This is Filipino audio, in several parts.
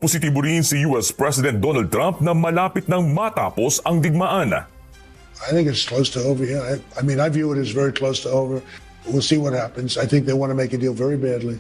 Positibo rin si US President Donald Trump na malapit nang matapos ang digmaan. I think it's close to over. Yeah, I mean, I view it as very close to over. We'll see what happens. I think they want to make a deal very badly.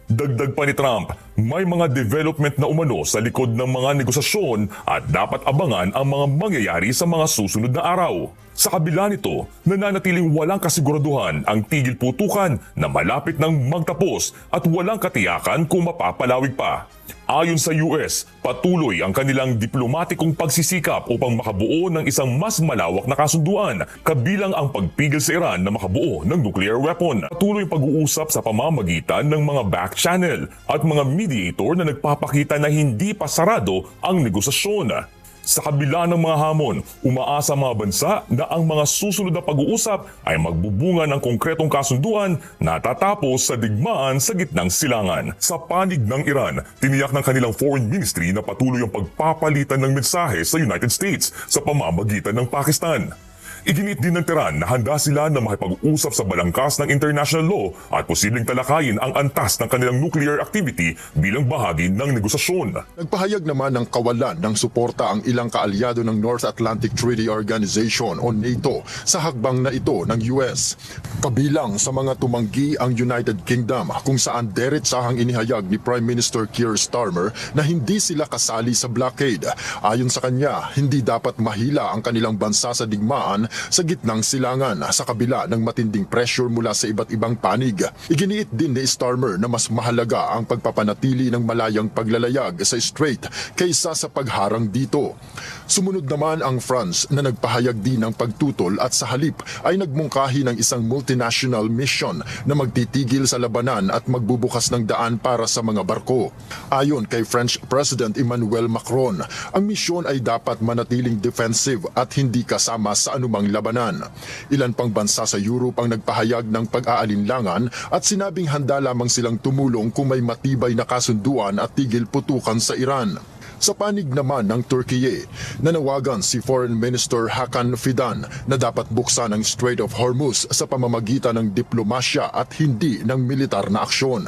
Dagdag pa ni Trump, may mga development na umano sa likod ng mga negosasyon at dapat abangan ang mga mangyayari sa mga susunod na araw. Sa kabila nito, nananatiling walang kasiguraduhan ang tigil putukan na malapit nang magtapos at walang katiyakan kung mapapalawig pa. Ayon sa US, patuloy ang kanilang diplomatikong pagsisikap upang makabuo ng isang mas malawak na kasunduan, kabilang ang pagpigil sa Iran na makabuo ng nuclear weapon. Patuloy ang pag-uusap sa pamamagitan ng mga back channel at mga mediator na nagpapakita na hindi pa sarado ang negosasyon. Sa kabila ng mga hamon, umaasa mga bansa na ang mga susunod na pag-uusap ay magbubunga ng konkretong kasunduan na tatapos sa digmaan sa gitnang silangan. Sa panig ng Iran, tiniyak ng kanilang foreign ministry na patuloy ang pagpapalitan ng mensahe sa United States sa pamamagitan ng Pakistan. Iginit din ng Tehran na handa sila na makipag-usap sa balangkas ng international law at posibleng talakayin ang antas ng kanilang nuclear activity bilang bahagi ng negosasyon. Nagpahayag naman ng kawalan ng suporta ang ilang kaalyado ng North Atlantic Treaty Organization o NATO sa hakbang na ito ng US. Kabilang sa mga tumanggi ang United Kingdom kung saan deretsahang inihayag ni Prime Minister Keir Starmer na hindi sila kasali sa blockade. Ayon sa kanya, hindi dapat mahila ang kanilang bansa sa digmaan sa gitnang silangan sa kabila ng matinding pressure mula sa iba't ibang panig. Iginiit din ni Starmer na mas mahalaga ang pagpapanatili ng malayang paglalayag sa strait kaysa sa pagharang dito. Sumunod naman ang France na nagpahayag din ng pagtutol at sa halip ay nagmungkahi ng isang multinational mission na magtitigil sa labanan at magbubukas ng daan para sa mga barko. Ayon kay French President Emmanuel Macron, ang misyon ay dapat manatiling defensive at hindi kasama sa anumang labanan. Ilan pang bansa sa Europe ang nagpahayag ng pag-aalinlangan at sinabing handa lamang silang tumulong kung may matibay na kasunduan at tigil putukan sa Iran. Sa panig naman ng Turkiye, nanawagan si Foreign Minister Hakan Fidan na dapat buksan ang Strait of Hormuz sa pamamagitan ng diplomasya at hindi ng militar na aksyon.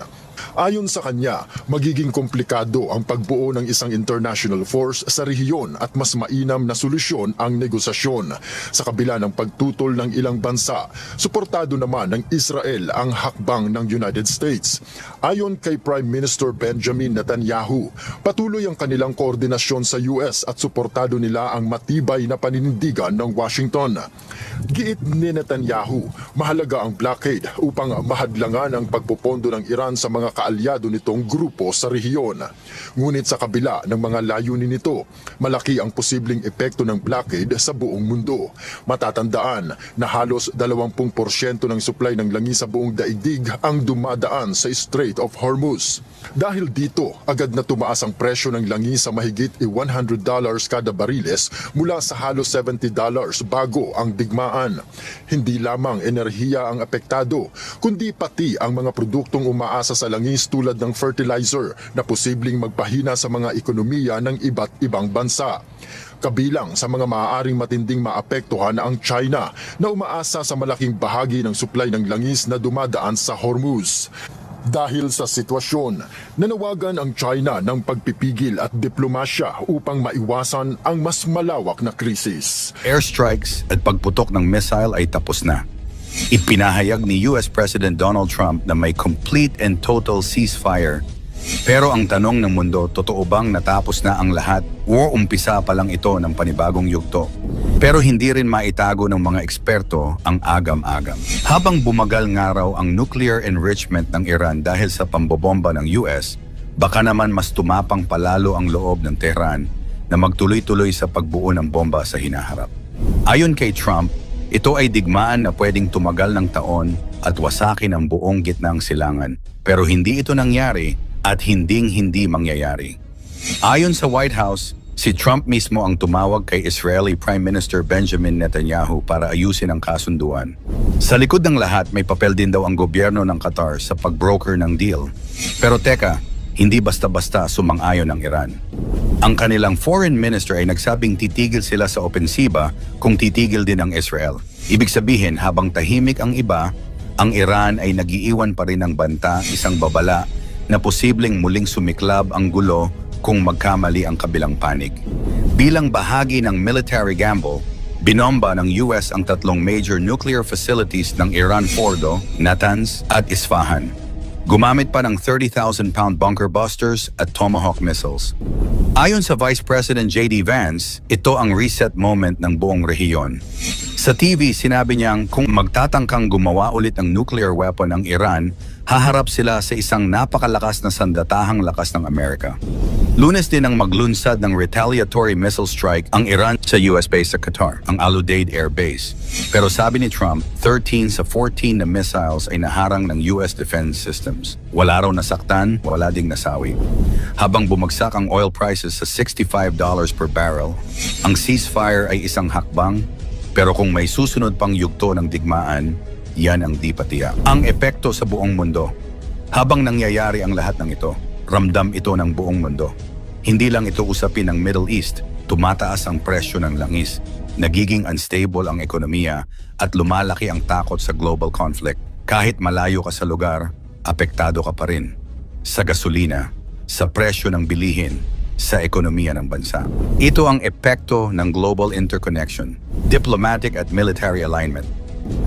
Ayon sa kanya, magiging komplikado ang pagbuo ng isang international force sa rehiyon at mas mainam na solusyon ang negosasyon. Sa kabila ng pagtutol ng ilang bansa, suportado naman ng Israel ang hakbang ng United States. Ayon kay Prime Minister Benjamin Netanyahu, patuloy ang kanilang koordinasyon sa US at suportado nila ang matibay na paninindigan ng Washington. Giit ni Netanyahu, mahalaga ang blockade upang mahadlangan ang pagpupondo ng Iran sa mga kaalyado nitong grupo sa rehiyon. Ngunit sa kabila ng mga layunin nito, malaki ang posibleng epekto ng blockade sa buong mundo. Matatandaan na halos 20% ng supply ng langis sa buong daigdig ang dumadaan sa Strait of Hormuz. Dahil dito, agad na tumaas ang presyo ng langis sa mahigit $100 kada bariles mula sa halos $70 bago ang digmaan. Hindi lamang enerhiya ang apektado, kundi pati ang mga produktong umaasa sa langis tulad ng fertilizer na posibleng magpahina sa mga ekonomiya ng iba't ibang bansa. Kabilang sa mga maaaring matinding maapektuhan ang China na umaasa sa malaking bahagi ng supply ng langis na dumadaan sa Hormuz. Dahil sa sitwasyon, nanawagan ang China ng pagpipigil at diplomasya upang maiwasan ang mas malawak na krisis. Airstrikes at pagputok ng missile ay tapos na. Ipinahayag ni US President Donald Trump na may complete and total ceasefire. Pero ang tanong ng mundo, totoo bang natapos na ang lahat o umpisa pa lang ito ng panibagong yugto? Pero hindi rin maitago ng mga eksperto ang agam-agam. Habang bumagal nga raw ang nuclear enrichment ng Iran dahil sa pambobomba ng US, baka naman mas tumapang palalo ang loob ng Tehran na magtuloy-tuloy sa pagbuo ng bomba sa hinaharap. Ayon kay Trump, ito ay digmaan na pwedeng tumagal ng taon at wasakin ang buong gitnang silangan. Pero hindi ito nangyari at hinding-hindi mangyayari. Ayon sa White House, si Trump mismo ang tumawag kay Israeli Prime Minister Benjamin Netanyahu para ayusin ang kasunduan. Sa likod ng lahat, may papel din daw ang gobyerno ng Qatar sa pag-broker ng deal. Pero teka, hindi basta-basta sumang-ayon ang Iran. Ang kanilang foreign minister ay nagsabing titigil sila sa opensiba kung titigil din ang Israel. Ibig sabihin, habang tahimik ang iba, ang Iran ay nagiiwan pa rin ng banta, isang babala, na posibleng muling sumiklab ang gulo kung magkamali ang kabilang panig. Bilang bahagi ng military gamble, binomba ng US ang tatlong major nuclear facilities ng Iran: Fordo, Natanz at Isfahan. Gumamit pa ng 30,000-pound bunker busters at Tomahawk missiles. Ayon sa Vice President J.D. Vance, ito ang reset moment ng buong rehiyon. Sa TV, sinabi niyang kung magtatangkang gumawa ulit ng nuclear weapon ang Iran, haharap sila sa isang napakalakas na sandatahang lakas ng Amerika. Lunes din ang maglunsad ng retaliatory missile strike ang Iran sa US base sa Qatar, ang Al Udeid Air Base. Pero sabi ni Trump, 13 sa 14 na missiles ay naharang ng US defense systems. Wala raw nasaktan, wala ding nasawi. Habang bumagsak ang oil prices sa $65 per barrel, ang ceasefire ay isang hakbang, pero kung may susunod pang yugto ng digmaan, yan ang di patiya. Ang epekto sa buong mundo. Habang nangyayari ang lahat ng ito, ramdam ito ng buong mundo. Hindi lang ito usapin ng Middle East, tumataas ang presyo ng langis, nagiging unstable ang ekonomiya at lumalaki ang takot sa global conflict. Kahit malayo ka sa lugar, apektado ka pa rin. Sa gasolina, sa presyo ng bilihin, sa ekonomiya ng bansa. Ito ang epekto ng global interconnection, diplomatic at military alignment.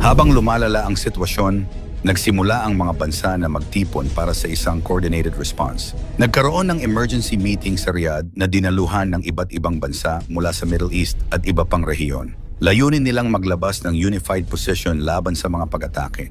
Habang lumalala ang sitwasyon, nagsimula ang mga bansa na magtipon para sa isang coordinated response. Nagkaroon ng emergency meeting sa Riyadh na dinaluhan ng iba't ibang bansa mula sa Middle East at iba pang rehiyon. Layunin nilang maglabas ng unified position laban sa mga pag-atake.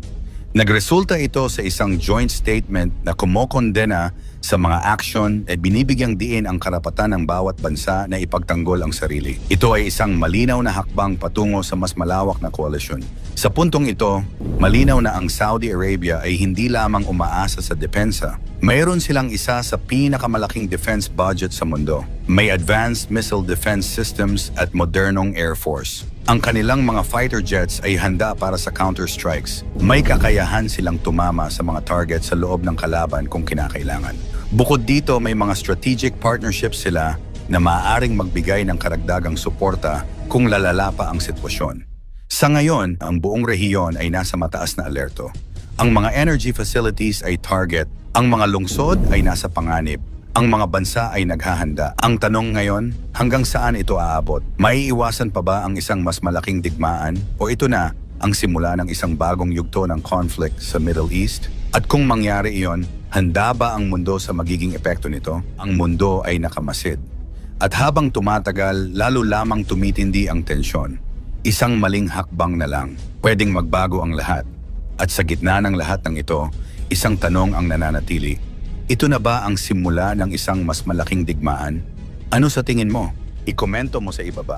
Nagresulta ito sa isang joint statement na kumokondena sa mga aksyon at binibigyang diin ang karapatan ng bawat bansa na ipagtanggol ang sarili. Ito ay isang malinaw na hakbang patungo sa mas malawak na koalisyon. Sa puntong ito, malinaw na ang Saudi Arabia ay hindi lamang umaasa sa depensa. Mayroon silang isa sa pinakamalaking defense budget sa mundo. May advanced missile defense systems at modernong air force. Ang kanilang mga fighter jets ay handa para sa counter-strikes. May kakayahan silang tumama sa mga target sa loob ng kalaban kung kinakailangan. Bukod dito, may mga strategic partnerships sila na maaaring magbigay ng karagdagang suporta kung lalala pa ang sitwasyon. Sa ngayon, ang buong rehiyon ay nasa mataas na alerto. Ang mga energy facilities ay target, ang mga lungsod ay nasa panganib, ang mga bansa ay naghahanda. Ang tanong ngayon, hanggang saan ito aabot? Maiiwasan pa ba ang isang mas malaking digmaan o ito na ang simula ng isang bagong yugto ng conflict sa Middle East? At kung mangyari iyon, handa ba ang mundo sa magiging epekto nito? Ang mundo ay nakamasid. At habang tumatagal, lalo lamang tumitindi ang tensyon. Isang maling hakbang na lang, pwedeng magbago ang lahat. At sa gitna ng lahat ng ito, isang tanong ang nananatili. Ito na ba ang simula ng isang mas malaking digmaan? Ano sa tingin mo? Ikomento mo sa ibaba.